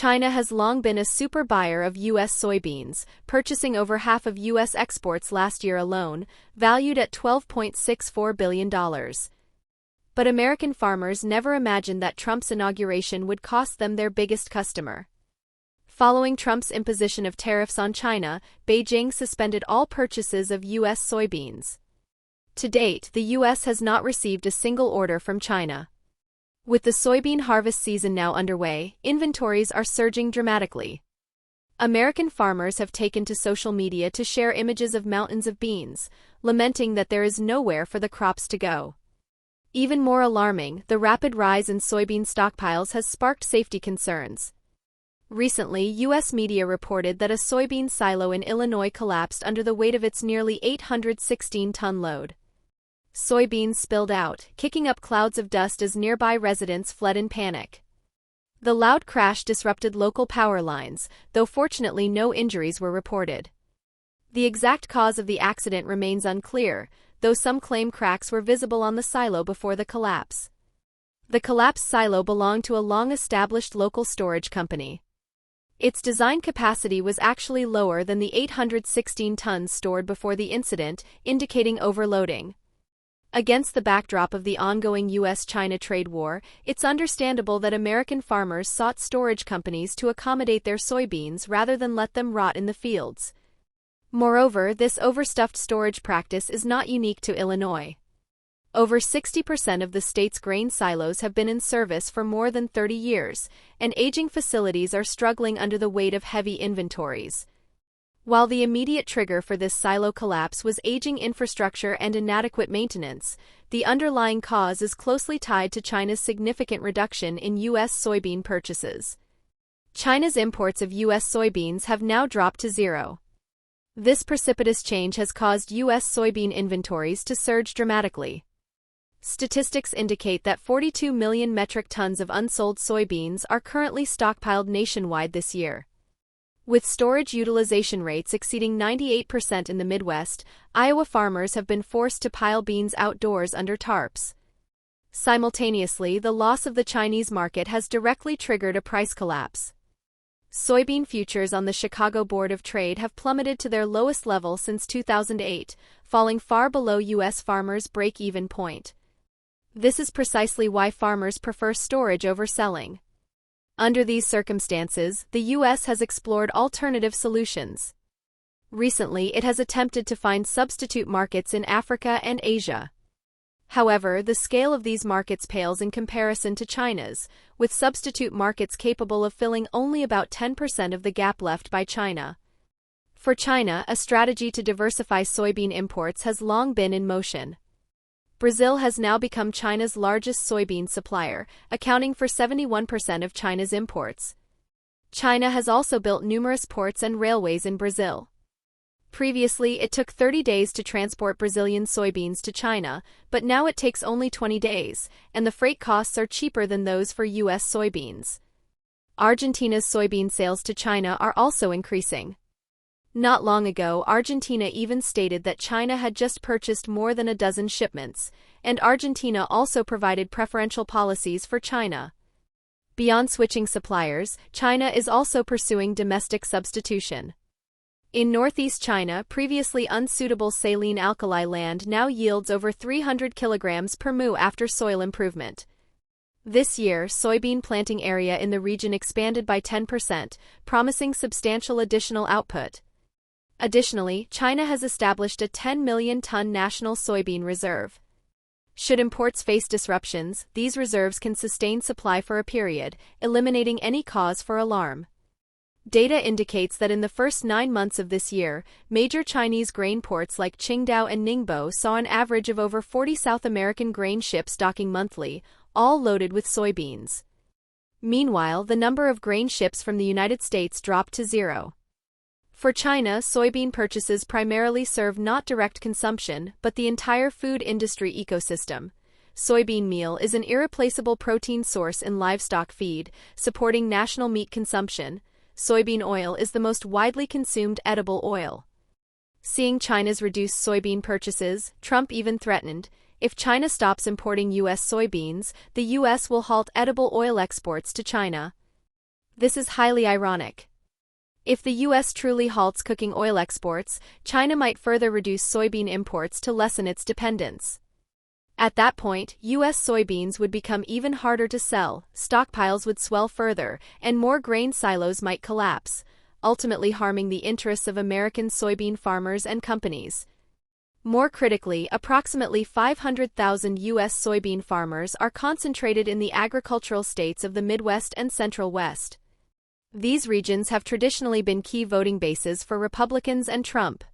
China has long been a super buyer of U.S. soybeans, purchasing over half of U.S. exports last year alone, valued at $12.64 billion. But American farmers never imagined that Trump's inauguration would cost them their biggest customer. Following Trump's imposition of tariffs on China, Beijing suspended all purchases of U.S. soybeans. To date, the U.S. has not received a single order from China. With the soybean harvest season now underway, inventories are surging dramatically. American farmers have taken to social media to share images of mountains of beans, lamenting that there is nowhere for the crops to go. Even more alarming, the rapid rise in soybean stockpiles has sparked safety concerns. Recently, U.S. media reported that a soybean silo in Illinois collapsed under the weight of its nearly 816-ton load. Soybeans spilled out, kicking up clouds of dust as nearby residents fled in panic. The loud crash disrupted local power lines, though fortunately no injuries were reported. The exact cause of the accident remains unclear, though some claim cracks were visible on the silo before the collapse. The collapsed silo belonged to a long-established local storage company. Its design capacity was actually lower than the 816 tons stored before the incident, indicating overloading. Against the backdrop of the ongoing U.S.-China trade war, it's understandable that American farmers sought storage companies to accommodate their soybeans rather than let them rot in the fields. Moreover, this overstuffed storage practice is not unique to Illinois. Over 60% of the state's grain silos have been in service for more than 30 years, and aging facilities are struggling under the weight of heavy inventories. While the immediate trigger for this silo collapse was aging infrastructure and inadequate maintenance, the underlying cause is closely tied to China's significant reduction in U.S. soybean purchases. China's imports of U.S. soybeans have now dropped to zero. This precipitous change has caused U.S. soybean inventories to surge dramatically. Statistics indicate that 42 million metric tons of unsold soybeans are currently stockpiled nationwide this year. With storage utilization rates exceeding 98% in the Midwest, Iowa farmers have been forced to pile beans outdoors under tarps. Simultaneously, the loss of the Chinese market has directly triggered a price collapse. Soybean futures on the Chicago Board of Trade have plummeted to their lowest level since 2008, falling far below U.S. farmers' break-even point. This is precisely why farmers prefer storage over selling. Under these circumstances, the U.S. has explored alternative solutions. Recently, it has attempted to find substitute markets in Africa and Asia. However, the scale of these markets pales in comparison to China's, with substitute markets capable of filling only about 10% of the gap left by China. For China, a strategy to diversify soybean imports has long been in motion. Brazil has now become China's largest soybean supplier, accounting for 71% of China's imports. China has also built numerous ports and railways in Brazil. Previously, it took 30 days to transport Brazilian soybeans to China, but now it takes only 20 days, and the freight costs are cheaper than those for U.S. soybeans. Argentina's soybean sales to China are also increasing. Not long ago, Argentina even stated that China had just purchased more than a dozen shipments, and Argentina also provided preferential policies for China. Beyond switching suppliers, China is also pursuing domestic substitution. In northeast China, previously unsuitable saline alkali land now yields over 300 kilograms per mu after soil improvement. This year, soybean planting area in the region expanded by 10%, promising substantial additional output. Additionally, China has established a 10 million ton national soybean reserve. Should imports face disruptions, these reserves can sustain supply for a period, eliminating any cause for alarm. Data indicates that in the first 9 months of this year, major Chinese grain ports like Qingdao and Ningbo saw an average of over 40 South American grain ships docking monthly, all loaded with soybeans. Meanwhile, the number of grain ships from the United States dropped to zero. For China, soybean purchases primarily serve not direct consumption, but the entire food industry ecosystem. Soybean meal is an irreplaceable protein source in livestock feed, supporting national meat consumption. Soybean oil is the most widely consumed edible oil. Seeing China's reduced soybean purchases, Trump even threatened, if China stops importing U.S. soybeans, the U.S. will halt edible oil exports to China. This is highly ironic. If the U.S. truly halts cooking oil exports, China might further reduce soybean imports to lessen its dependence. At that point, U.S. soybeans would become even harder to sell, stockpiles would swell further, and more grain silos might collapse, ultimately harming the interests of American soybean farmers and companies. More critically, approximately 500,000 U.S. soybean farmers are concentrated in the agricultural states of the Midwest and Central West. These regions have traditionally been key voting bases for Republicans and Trump.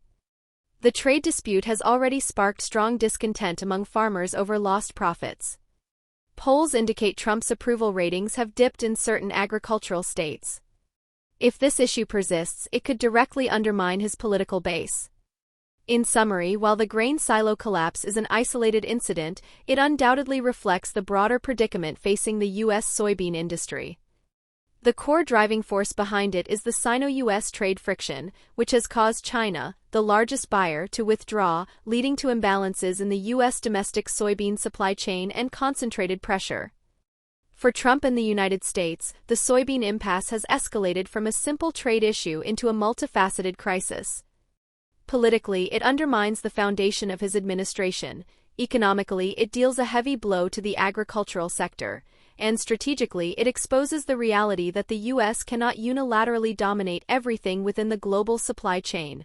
The trade dispute has already sparked strong discontent among farmers over lost profits. Polls indicate Trump's approval ratings have dipped in certain agricultural states. If this issue persists, it could directly undermine his political base. In summary, while the grain silo collapse is an isolated incident, it undoubtedly reflects the broader predicament facing the U.S. soybean industry. The core driving force behind it is the Sino-U.S. trade friction, which has caused China, the largest buyer, to withdraw, leading to imbalances in the U.S. domestic soybean supply chain and concentrated pressure. For Trump and the United States, the soybean impasse has escalated from a simple trade issue into a multifaceted crisis. Politically, it undermines the foundation of his administration. Economically, it deals a heavy blow to the agricultural sector. And strategically, it exposes the reality that the U.S. cannot unilaterally dominate everything within the global supply chain.